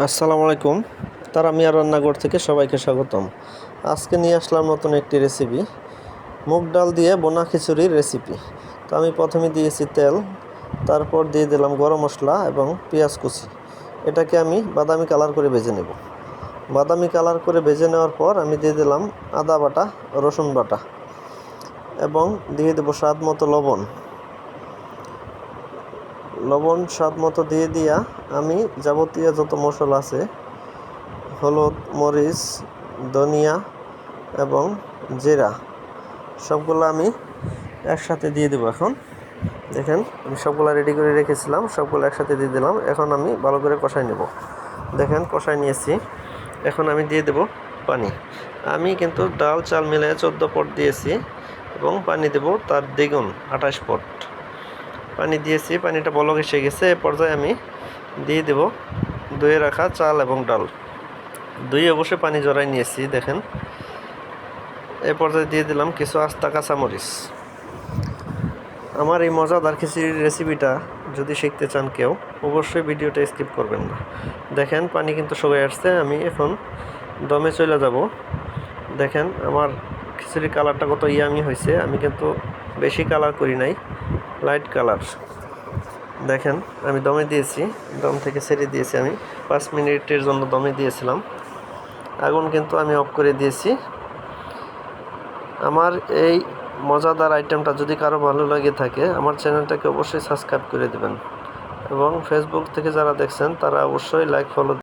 আসসালামু আলাইকুম। তারামিয়া রান্নাঘর থেকে সবাইকে স্বাগতম। আজকে নিয়ে আসলাম নতুন একটি রেসিপি, মুগ ডাল দিয়ে বোনা খিচুড়ির রেসিপি। তো আমি প্রথমে দিয়েছি তেল, তারপর দিয়ে দিলাম গরম মশলা এবং পেঁয়াজ কুচি। এটাকে আমি বাদামি কালার করে ভেজে নেব। বাদামি কালার করে ভেজে নেওয়ার পর আমি দিয়ে দিলাম আদা বাটা, রসুন বাটা এবং দিয়ে দেবো স্বাদ মতো লবণ স্বাদ মতো দিয়া আমি যাবতীয় যত মশলা আছে, হলুদ, মরিচ, ধনিয়া এবং জিরা, সবগুলো আমি একসাথে দিয়ে দেবো। এখন দেখেন আমি সবগুলো রেডি করে রেখেছিলাম, সবগুলো একসাথে দিয়ে দিলাম। এখন আমি ভালো করে কষাই নেব। দেখেন কষাই নিয়েছি। এখন আমি দিয়ে দেব পানি। আমি কিন্তু ডাল চাল মিলে 14 পট দিয়েছি এবং পানি দেব তার দ্বিগুণ 28 পট পানি দিয়েছি। পানিটা বলক এসে গেছে। এ পর্যায়ে আমি দিয়ে দেব ধুয়ে রাখা চাল এবং ডাল। ধুয়ে অবশ্যই পানি জড়াই নিয়েছি। দেখেন এ পর্যায়ে দিয়ে দিলাম কিছু আস্তা কাঁচামরিচ। আমার এই মজাদার খিচুড়ির রেসিপিটা যদি শিখতে চান কেউ, অবশ্যই ভিডিওটা স্কিপ করবেন না। দেখেন পানি কিন্তু শুকিয়ে আসছে। আমি এখন দমে চলে যাব। দেখেন আমার খিচুড়ির কালারটা কত ইয়ামি হয়েছে। আমি কিন্তু বেশি কালার করি নাই, লাইট কালার। দেখেন আমি দমে দিয়েছি, দম থেকে ছেড়ে দিয়েছি। আমি 5 মিনিটের জন্য দমে দিয়েছিলাম। আগুন কিন্তু আমি অফ করে দিয়েছি। আমার এই মজাদার আইটেমটা যদি কারো ভালো লাগে থাকে, আমার চ্যানেলটাকে অবশ্যই সাবস্ক্রাইব করে দেবেন এবং ফেসবুক থেকে যারা দেখছেন তারা অবশ্যই লাইক ফলো